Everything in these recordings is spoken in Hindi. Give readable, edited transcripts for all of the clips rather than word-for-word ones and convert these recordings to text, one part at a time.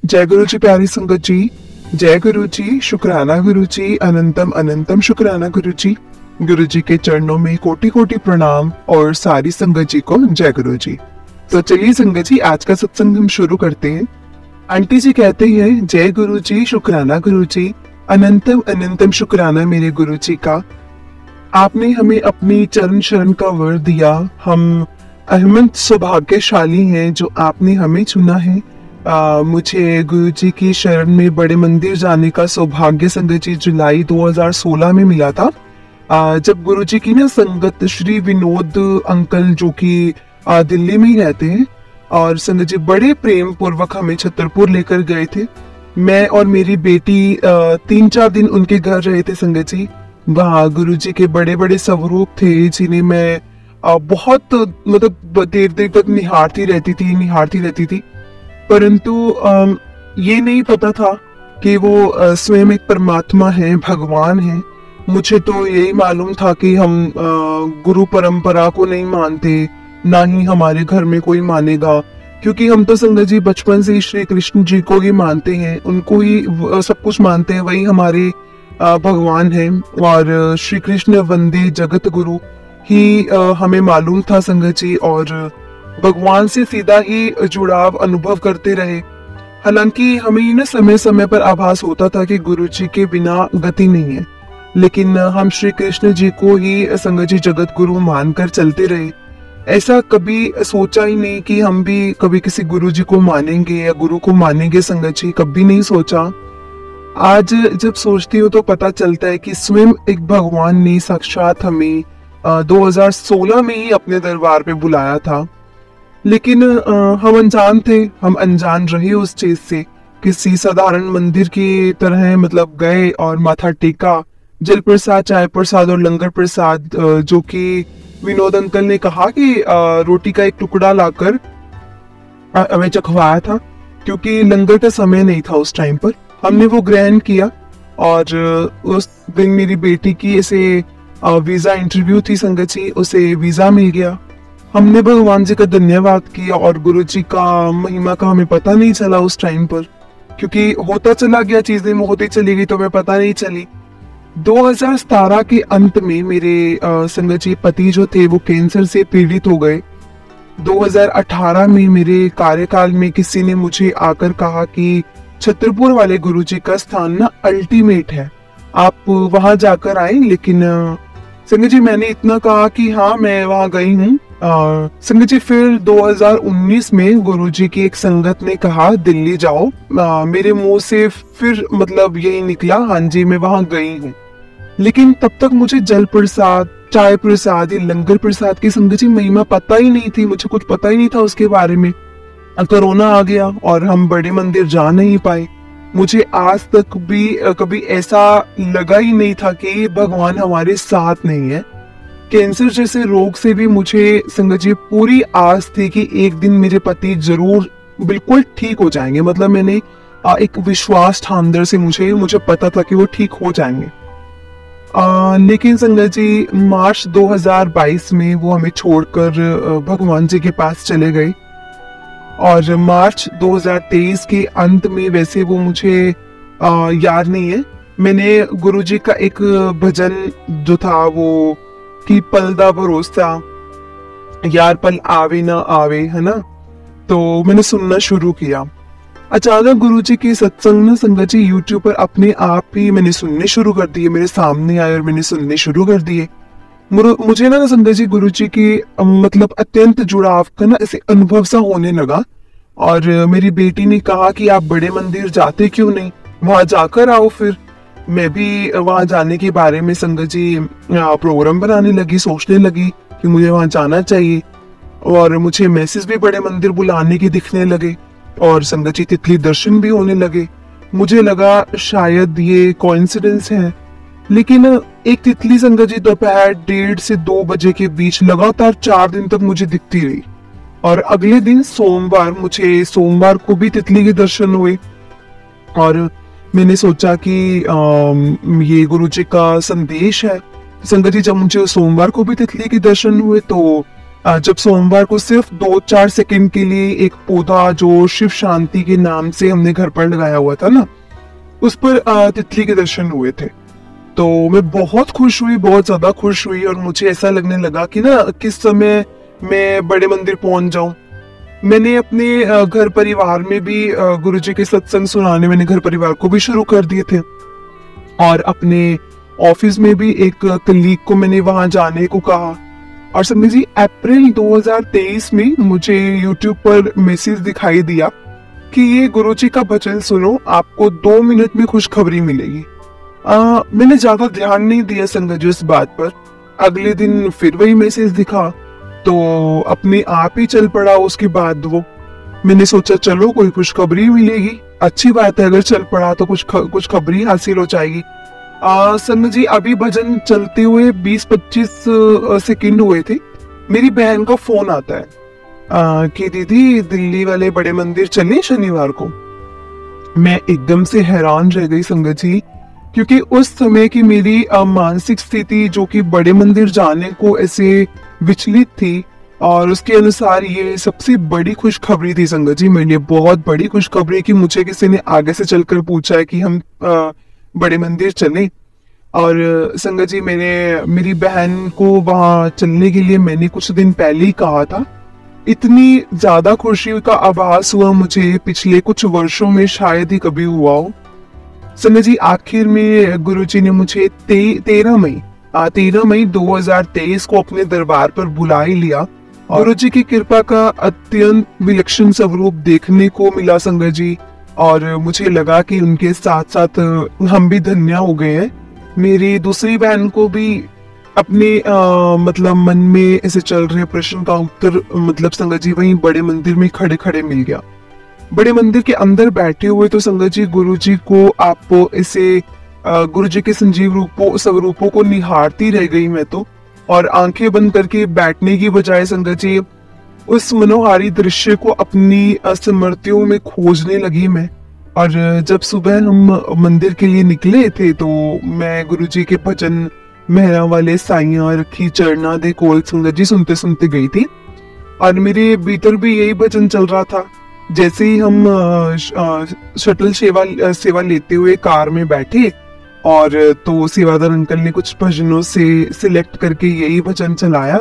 जय गुरु जी प्यारी संगत जी। जय गुरु जी, शुक्राना गुरु जी, अनंतम अनंतम शुक्राना गुरु जी। गुरु जी के चरणों में कोटि कोटि प्रणाम और सारी संगत जी को जय गुरु जी। तो चलिए संगत जी, आज का सत्संग हम शुरू करते हैं। आंटी जी कहते हैं, जय गुरु जी, शुक्राना गुरु जी, अनंतम अनंतम शुक्राना मेरे गुरु जी का। आपने हमें अपनी चरण शरण का वर दिया। हम अहमद सौभाग्यशाली हैं जो आपने हमें चुना है। मुझे गुरु जी की शरण में बड़े मंदिर जाने का सौभाग्य संगत जी जुलाई 2016 में मिला था। जब गुरु जी की ना संगत श्री विनोद अंकल जो कि दिल्ली में ही रहते हैं, और संगत जी बड़े प्रेम पूर्वक हमें छतरपुर लेकर गए थे। मैं और मेरी बेटी 3-4 दिन उनके घर रहे थे संगत जी। वहाँ गुरु जी के बड़े बड़े स्वरूप थे जिन्हें मैं बहुत मतलब देर देर तक निहारती रहती थी। परंतु ये नहीं पता था कि वो स्वयं एक परमात्मा है, भगवान है। मुझे तो यही मालूम था कि हम गुरु परंपरा को नहीं मानते, ना ही हमारे घर में कोई मानेगा, क्योंकि हम तो संगत जी बचपन से श्री कृष्ण जी को ही मानते हैं, उनको ही सब कुछ मानते हैं, वही हमारे भगवान है। और श्री कृष्ण वंदे जगत गुरु ही हमें मालूम था संगत जी, और भगवान से सीधा ही जुड़ाव अनुभव करते रहे। हालांकि हमें ना समय समय पर आभास होता था कि गुरु जी के बिना गति नहीं है, लेकिन हम श्री कृष्ण जी को ही संगत जी जगत गुरु मानकर चलते रहे। ऐसा कभी सोचा ही नहीं कि हम भी कभी किसी गुरु जी को मानेंगे या गुरु को मानेंगे संगत जी, कभी नहीं सोचा। आज जब सोचती हूँ तो पता चलता है कि स्वयं एक भगवान ने साक्षात हमें 2016 में ही अपने दरबार पे बुलाया था। लेकिन हम अनजान थे, हम अनजान रहे उस चीज से। किसी साधारण मंदिर की तरह मतलब गए और माथा टेका, जल प्रसाद, चाय प्रसाद और लंगर प्रसाद जो कि विनोद अंकल ने कहा कि रोटी का एक टुकड़ा लाकर हमें चखवाया था, क्योंकि लंगर का समय नहीं था उस टाइम पर। हमने वो ग्रहण किया और उस दिन मेरी बेटी की ऐसे वीजा इंटरव्यू थी संगत जी, उसे वीजा मिल गया। हमने भगवान जी का धन्यवाद किया और गुरु जी का महिमा का हमें पता नहीं चला उस टाइम पर, क्योंकि होता चला गया, चीजें होती चली गई तो हमें पता नहीं चली। 2017 के अंत में मेरे संगत जी पति जो थे वो कैंसर से पीड़ित हो गए। 2018 में मेरे कार्यकाल में किसी ने मुझे आकर कहा कि छतरपुर वाले गुरु जी का स्थान ना अल्टीमेट है, आप वहां जाकर आए। लेकिन संगत जी मैंने इतना कहा कि हाँ मैं वहां गई हूँ। संगत जी फिर 2019 में गुरु जी की एक संगत ने कहा दिल्ली जाओ। मेरे मुंह से फिर मतलब यही निकला, हाँ जी मैं वहां गई हूँ। लेकिन तब तक मुझे जल प्रसाद, चाय प्रसाद या लंगर प्रसाद की संगत जी महिमा पता ही नहीं थी, मुझे कुछ पता ही नहीं था उसके बारे में। कोरोना आ गया और हम बड़े मंदिर जा नहीं पाए। मुझे आज तक भी कभी ऐसा लगा ही नहीं था कि भगवान हमारे साथ नहीं है। कैंसर जैसे रोग से भी मुझे संगत जी पूरी आस थी कि एक दिन मेरे पति जरूर बिल्कुल ठीक हो जाएंगे। मतलब मैंने एक विश्वास था अंदर से, मुझे पता था कि वो ठीक हो जाएंगे। लेकिन संगत जी मार्च 2022 में वो हमें छोड़कर भगवान जी के पास चले गए। और मार्च 2023 के अंत में, वैसे वो मुझे याद नहीं है, मैंने गुरु जी का एक भजन जो था वो कि पल दा भरोसा यार पल आवे ना आवे, है ना, तो मैंने सुनना शुरू किया। अचानक गुरु जी की सत्संग ना संगत जी यूट्यूब पर अपने आप ही मैंने सुनने शुरू कर दिए, मेरे सामने आए और मैंने सुनने शुरू कर दिए। मुझे ना संगत जी गुरु जी की मतलब अत्यंत जुड़ाव का ना ऐसे अनुभव सा होने लगा। और मेरी बेटी ने कहा कि आप बड़े मंदिर जाते क्यों नहीं, वहां जाकर आओ। फिर मैं भी वहां जाने के बारे में संगत जी प्रोग्राम बनाने लगी, सोचने लगी कि मुझे वहां जाना चाहिए। और मुझे मैसेज भी बड़े मंदिर बुलाने के दिखने लगे और संगत जी तितली दर्शन भी होने लगे। मुझे लगा शायद ये कोइंसिडेंस है, लेकिन एक तितली संगत जी दोपहर 1:30 से 2 बजे के बीच लगातार 4 दिन तक मुझे दिखती रही। और अगले दिन सोमवार को भी तितली के दर्शन हुए। और मैंने सोचा कि ये गुरु जी का संदेश है। संगत जी जब मुझे सोमवार को भी तितली के दर्शन हुए तो जब सोमवार को सिर्फ 2-4 सेकंड के लिए एक पौधा जो शिव शांति के नाम से हमने घर पर लगाया हुआ था ना, उस पर तितली के दर्शन हुए थे। तो मैं बहुत खुश हुई, बहुत ज्यादा खुश हुई, और मुझे ऐसा लगने लगा कि ना किस समय मैं बड़े मंदिर पहुंच जाऊं। मैंने अपने घर परिवार में भी गुरुजी के सत्संग सुनाने मैंने घर परिवार को भी शुरू कर दिए थे, और अपने ऑफिस में भी एक कलीग को मैंने वहां जाने को कहा। और समझ जी, अप्रैल 2023 में मुझे यूट्यूब पर मैसेज दिखाई दिया कि ये गुरुजी का भजन सुनो, आपको 2 मिनट में खुशखबरी मिलेगी। मैंने ज्यादा ध्यान नहीं दिया संगत जी इस बात पर। अगले दिन फिर वही मैसेज दिखा, तो अपने आप ही चल पड़ा। उसके बाद वो मैंने सोचा चलो कोई खुशखबरी मिलेगी, अच्छी बात है, अगर चल पड़ा तो कुछ खबरी हासिल हो जाएगी। संगत जी, अभी भजन चलते हुए 20-25 सेकंड हुए थे, मेरी बहन का फोन आता है कि दीदी दिल्ली वाले बड़े मंदिर चले शनिवार को। मैं एकदम से हैरान रह गई संगत जी, क्योंकि उस समय की मेरी मानसिक स्थिति जो कि बड़े मंदिर जाने को ऐसे विचलित थी, और उसके अनुसार ये सबसे बड़ी खुशखबरी थी संगत जी, मेरे लिए बहुत बड़ी खुशखबरी कि मुझे किसी ने आगे से चलकर पूछा है कि हम बड़े मंदिर चले। और संगत जी, मेरी बहन को वहां चलने के लिए मैंने कुछ दिन पहले ही कहा था। इतनी ज्यादा खुशी का आभास हुआ मुझे पिछले कुछ वर्षों में शायद ही कभी हुआ हो। संगत जी, आखिर में गुरुजी ने मुझे 13 मई 2023 को अपने दरबार पर बुला ही लिया। गुरुजी की कृपा का अत्यंत विलक्षण स्वरूप देखने को मिला संगत जी, और मुझे लगा कि उनके साथ साथ हम भी धन्य हो गए हैं। मेरी दूसरी बहन को भी अपने मतलब मन में ऐसे चल रहे प्रश्न का उत्तर मतलब संगत जी वहीं बड़े मंदिर में खड़े खड़े मिल गया। बड़े मंदिर के अंदर बैठे हुए तो संगत जी गुरुजी को आप ऐसे गुरुजी के संजीव स्वरूपों को निहारती रह गई मैं तो, और आंखें बंद करके बैठने की बजाय संगत जी उस मनोहारी दृश्य को अपनी स्मृतियों में खोजने लगी मैं। और जब सुबह हम मंदिर के लिए निकले थे तो मैं गुरुजी के भजन मेहरा वाले साइयां रखी चरना दे कोल संगत जी सुनते सुनते गई थी, और मेरे भीतर भी यही भजन चल रहा था। जैसे ही हम शटल सेवा लेते हुए कार में बैठे, और तो सेवादार अंकल ने कुछ भजनों से सिलेक्ट करके यही भजन चलाया,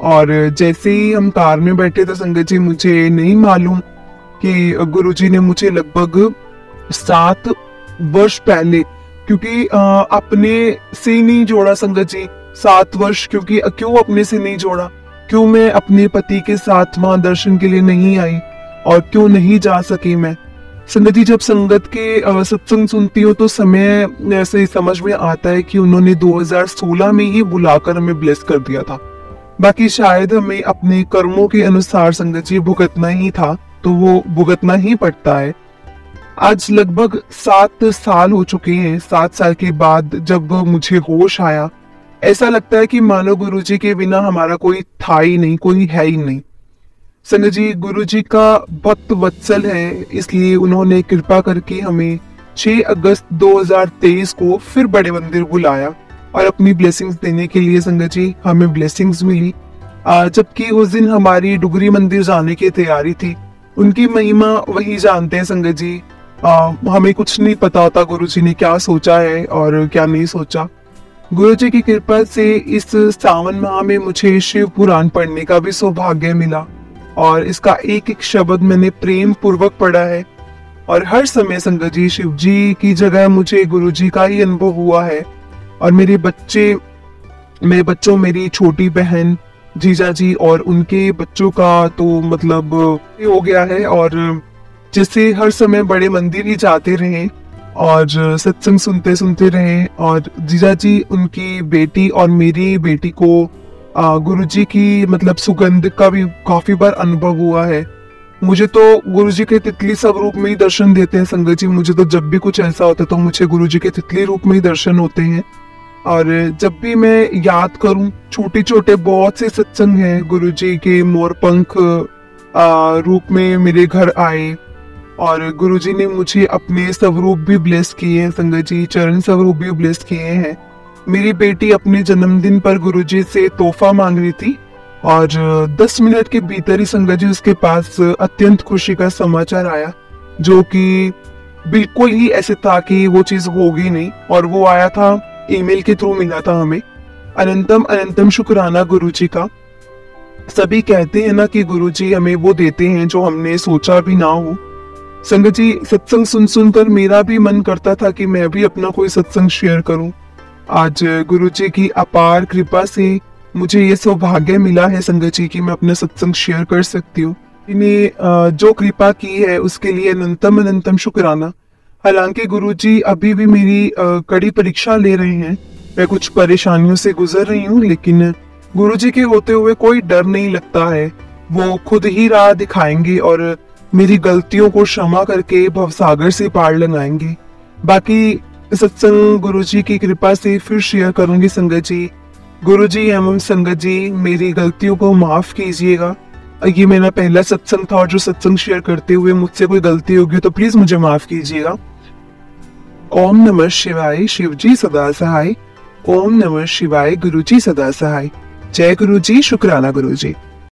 और जैसे ही हम कार में बैठे तो संगत जी मुझे नहीं मालूम कि गुरुजी ने मुझे लगभग 7 वर्ष पहले, क्योंकि अपने से नहीं जोड़ा संगत जी, 7 वर्ष क्यों अपने से नहीं जोड़ा, क्यों मैं अपने पति के साथ वहां दर्शन के लिए नहीं आई, और क्यों नहीं जा सकी मैं। संगत जी, जब संगत के सत्संग सुनती हो तो समय ऐसे समझ में आता है कि उन्होंने 2016 में ही बुलाकर हमें ब्लेस कर दिया था। बाकी शायद हमें अपने कर्मों के अनुसार संगत जी भुगतना ही था, तो वो भुगतना ही पड़ता है। आज लगभग 7 साल हो चुके हैं। 7 साल के बाद जब मुझे होश आया, ऐसा लगता है कि मानो गुरुजी के बिना हमारा कोई था ही नहीं, कोई है ही नहीं। संगत जी, गुरुजी का भक्त वत्सल है, इसलिए उन्होंने कृपा करके हमें 6 अगस्त 2023 को फिर बड़े मंदिर बुलाया और अपनी ब्लेसिंग्स देने के लिए संगत जी हमें ब्लेसिंग्स मिली। जबकि उस दिन हमारी डुगरी मंदिर जाने की तैयारी थी। उनकी महिमा वही जानते हैं संगत जी। हमें कुछ नहीं पता होता गुरुजी ने क्या सोचा है और क्या नहीं सोचा। गुरुजी की कृपा से इस सावन माह में मुझे शिव पुराण पढ़ने का भी सौभाग्य मिला, और इसका एक एक शब्द मैंने प्रेम पूर्वक पढ़ा है। और हर समय संगत जी शिव जी की जगह मुझे गुरुजी का ही अनुभव हुआ है। और मेरे बच्चों, मेरी छोटी बहन, जीजा जी और उनके बच्चों का तो मतलब हो गया है। और जैसे हर समय बड़े मंदिर ही जाते रहे और सत्संग सुनते सुनते रहे, और जीजा जी उनकी बेटी और मेरी बेटी को गुरुजी की मतलब सुगंध का भी काफी बार अनुभव हुआ है। मुझे तो गुरुजी के तितली स्वरूप में ही दर्शन देते हैं संगत जी। मुझे तो जब भी कुछ ऐसा होता है तो मुझे गुरुजी के तितली रूप में ही दर्शन होते हैं। और जब भी मैं याद करूं, छोटे छोटे बहुत से सत्संग हैं गुरुजी के मोरपंख रूप में मेरे घर आए, और गुरुजी ने मुझे अपने स्वरूप भी ब्लेस किए हैं संगत जी, चरण स्वरूप भी ब्लेस किए हैं। मेरी बेटी अपने जन्मदिन पर गुरुजी से तोहफा मांग रही थी, और 10 मिनट के भीतर ही संगत जी उसके पास अत्यंत खुशी का समाचार आया, जो कि बिल्कुल ही ऐसे था कि वो चीज होगी नहीं, और वो आया था ईमेल के थ्रू मिला था हमें। अनंतम अनंतम शुक्राना गुरुजी का। सभी कहते हैं ना कि गुरुजी हमें वो देते हैं जो हमने सोचा भी ना हो। संगत जी, सत्संग सुन सुनकर मेरा भी मन करता था कि मैं भी अपना कोई सत्संग शेयर करूं। आज गुरुजी की अपार कृपा से मुझे ये सौभाग्य मिला है संगत जी कि मैं अपना सत्संग शेयर कर सकती हूँ। इन्हें जो कृपा की है उसके लिए अनंतम अनंतम शुक्राना। हालांकि गुरुजी अभी भी मेरी कड़ी परीक्षा ले रहे हैं, मैं कुछ परेशानियों से गुजर रही हूँ, लेकिन गुरुजी के होते हुए कोई डर नहीं लगता है। वो खुद ही राह दिखाएंगे और मेरी गलतियों को क्षमा करके भवसागर से पार लगाएंगे। बाकी सत्संग गुरुजी की कृपा से फिर शेयर करूंगी संगत जी। गुरुजी एवं संगत जी, मेरी गलतियों को माफ कीजिएगा। ये मेरा पहला सत्संग था और जो सत्संग शेयर करते हुए मुझसे कोई गलती होगी तो प्लीज मुझे माफ कीजिएगा। ओम नमः शिवाय, शिवजी सदा सहाय। ओम नमः शिवाय, गुरुजी सदा सहाय। जय गुरुजी, शुक्राना गुरुजी।